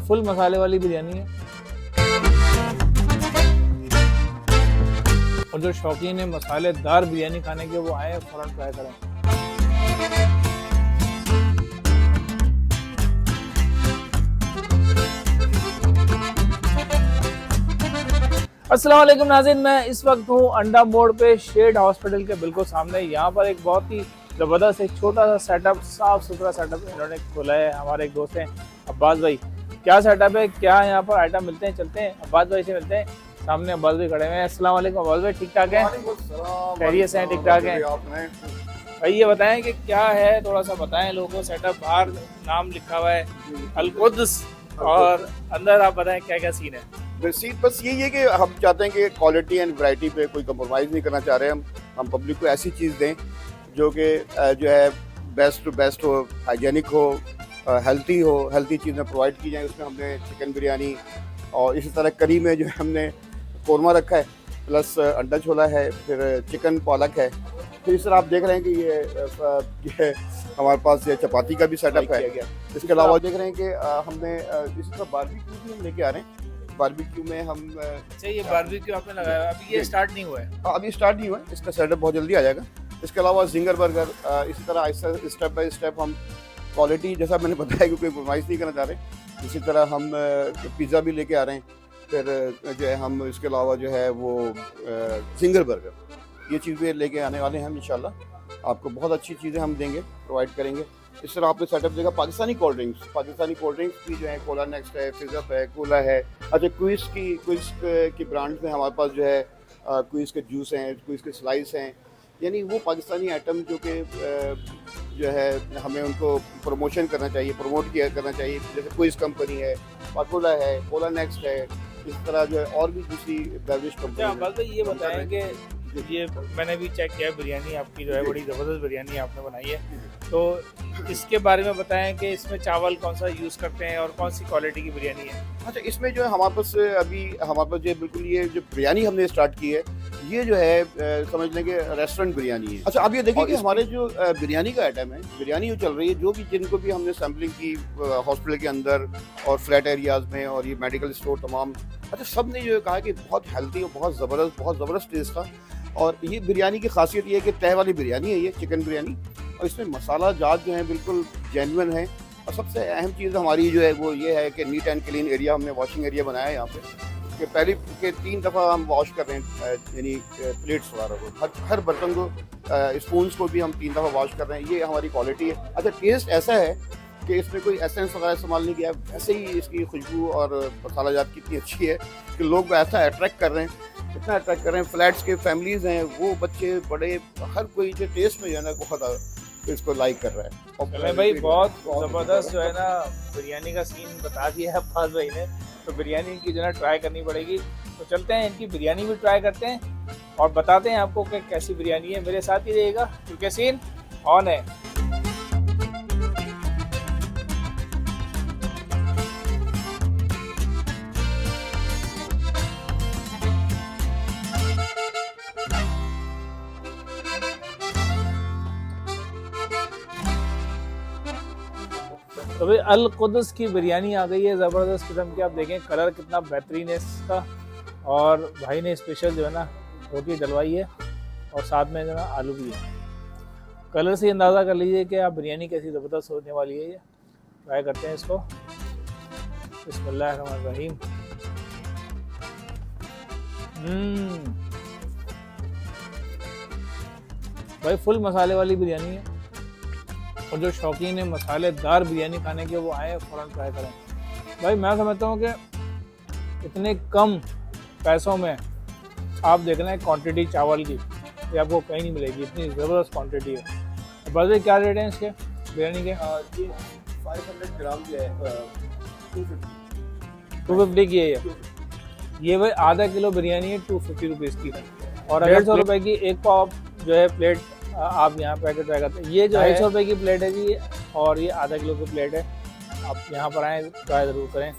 Full मसाले वाली बिरयानी है और जो शौकीन है मसालेदार बिरयानी खाने के वो आए फौरन ट्राई करें। अस्सलाम वालेकुम नाज़रीन, मैं इस वक्त हूँ अंडा मोड़ पे शेड हॉस्पिटल के बिल्कुल सामने। यहाँ पर एक बहुत ही ज़बरदस्त एक छोटा सा सेटअप, साफ सुथरा सेटअप इन्होंने खोला है। हमारे एक दोस्त हैं अब्बास भाई, क्या सेटअप है, क्या यहाँ पर आइटम मिलते हैं, चलते हैं अब्बास भाई से मिलते हैं। सामने अब्बास भाई खड़े हुए हैं। अस्सलाम वालेकुम अब्बास भाई, ठीक ठाक हैं? खैरियत से हैं? ठीक ठाक हैं भाई। ये बताएं कि क्या है, थोड़ा सा बताएं लोगों को। सेटअप बाहर नाम लिखा हुआ है अल कुद्स, और अंदर आप बताएं क्या क्या सीन है। बस यही है कि हम चाहते हैं कि क्वालिटी एंड वैरायटी पे कोई कंप्रोमाइज़ नहीं करना चाह रहे। हम पब्लिक को ऐसी चीज़ दें जो कि जो है बेस्ट टू बेस्ट हो, हाइजेनिक हो, हेल्थी चीज़ें प्रोवाइड की जाएँ। उसमें हमने चिकन बिरयानी और इसी तरह करी में जो है हमने कौरमा रखा है, प्लस अंडा छोला है, फिर चिकन पालक है। फिर इस तरह आप देख रहे हैं कि ये हमारे पास ये चपाती का भी सेटअप है। इसके अलावा देख रहे हैं कि हमने इसी तरह बारबेक्यू भी हम लेके आ रहे हैं। बारबेक्यू में हम ये बारबेक्यू आपने लगाया, अभी ये स्टार्ट नहीं हुआ है? अभी स्टार्ट नहीं हुआ है, इसका सेटअप बहुत जल्दी आ जाएगा। इसके अलावा जिंगर बर्गर, इसी तरह स्टेप बाय स्टेप हम क्वालिटी, जैसा मैंने बताया कि कोई कॉम्प्रोमाइज़ नहीं करना चाह रहे। इसी तरह हम पिज़्ज़ा भी लेके आ रहे हैं। फिर जो है हम इसके अलावा जो है वो जिंगर बर्गर, ये चीज़ें लेके आने वाले हैं। इंशाल्लाह आपको बहुत अच्छी चीज़ें हम देंगे, प्रोवाइड करेंगे। इस तरह आपने सेटअप देगा। पाकिस्तानी कोल्ड ड्रिंक्स भी जो है, कोला नेक्स्ट है, फिज़अप है, कोला है। अच्छा, क्विज़ की ब्रांड्स में हमारे पास जो है क्विज़ के जूस हैं, क्विज़ के स्लाइस हैं। यानी वो पाकिस्तानी आइटम जो कि जो है हमें उनको प्रमोशन करना चाहिए, करना चाहिए। जैसे क्विज़ कंपनी है, कोला है, कोला नेक्स्ट है, इस तरह जो है और भी दूसरी बेवरेज कंपनी। ये बताएं कि ये मैंने भी चेक किया, बिरयानी आपकी जो है बड़ी ज़बरदस्त बिरयानी आपने बनाई है, तो इसके बारे में बताएं कि इसमें चावल कौन सा यूज़ करते हैं और कौन सी क्वालिटी की बिरयानी है। अच्छा, इसमें जो है हमारे पास जो बिल्कुल ये जो बिरयानी हमने स्टार्ट की है, ये जो है समझ लें कि रेस्टोरेंट बिरयानी है। अच्छा, अब ये देखिए कि हमारे जो बिरयानी का आइटम है, बिरयानी जो चल रही है, जो भी जिनको भी हमने सैम्पलिंग की हॉस्पिटल के अंदर और फ्लैट एरियाज़ में और ये मेडिकल स्टोर तमाम, अच्छा सब ने जो कहा कि बहुत हेल्थी और बहुत ज़बरदस्त टेस्ट था। और ये बिरयानी की खासियत ये है कि तह वाली बिरयानी है, ये चिकन बिरयानी, और इसमें मसाला जात जो है बिल्कुल जेन्युइन है। और सबसे अहम चीज़ हमारी जो है वो ये है कि नीट एंड क्लीन एरिया, हमने वॉशिंग एरिया बनाया है यहाँ पे, कि पहले के 3 दफ़ा हम वॉश कर रहे हैं, यानी प्लेट्स वगैरह को, हर बर्तन को, स्पून्स को भी हम 3 दफ़ा वॉश कर रहे हैं। ये हमारी क्वालिटी है। अच्छा, टेस्ट ऐसा है कि इसमें कोई एसेंस वगैरह इस्तेमाल नहीं किया, वैसे ही इसकी खुशबू और मसाला जात कितनी अच्छी है कि लोग ऐसा अट्रैक्ट कर रहे हैं, इतना अट्रैक्ट कर रहे हैं। फ्लैट्स के फैमिलीज़ हैं, वो बच्चे बड़े, हर कोई जो टेस्ट में जो है ना बहुत इसको लाइक कर रहा है। चले भाई, बहुत ज़बरदस्त जो है ना बिरयानी का सीन बता दिया है अब्बास भाई ने, तो बिरयानी इनकी जो है ट्राई करनी पड़ेगी। तो चलते हैं इनकी बिरयानी भी ट्राई करते हैं और बताते हैं आपको कि कैसी बिरयानी है। मेरे साथ ही रहेगा क्योंकि सीन ऑन है। तो भाई अल कुद्स की बिरयानी आ गई है, ज़बरदस्त किस्म की। आप देखें कलर कितना बेहतरीन है इसका, और भाई ने स्पेशल जो है ना रोटी डलवाई है और साथ में जो है ना आलू भी है। कलर से अंदाज़ा कर लीजिए कि आप बिरयानी कैसी ज़बरदस्त होने वाली है। ये ट्राई करते हैं इसको। बिस्मिल्लाहिर्रहमानिर्रहीम। भाई फुल मसाले वाली बिरयानी है, और जो शौकीन है मसालेदार बिरयानी खाने के वो आए फ़ौरन ट्राई करें। भाई मैं समझता हूँ कि इतने कम पैसों में आप देख रहे हैं क्वांटिटी चावल की, ये आपको कहीं नहीं मिलेगी, इतनी ज़बरदस्त क्वांटिटी है। बस क्या रेट है इसके बिरयानी के? ये 500 ग्राम जो है 250 की है ये भाई आधा किलो बिरयानी है 250 रुपीज़ की, और 150 रुपये की एक पाव जो है प्लेट आप यहाँ पे ट्राई करते हैं। ये जो 250 रुपये की प्लेट है जी, और ये आधा किलो की प्लेट है। आप यहाँ पर आएँ, ट्राई ज़रूर करें।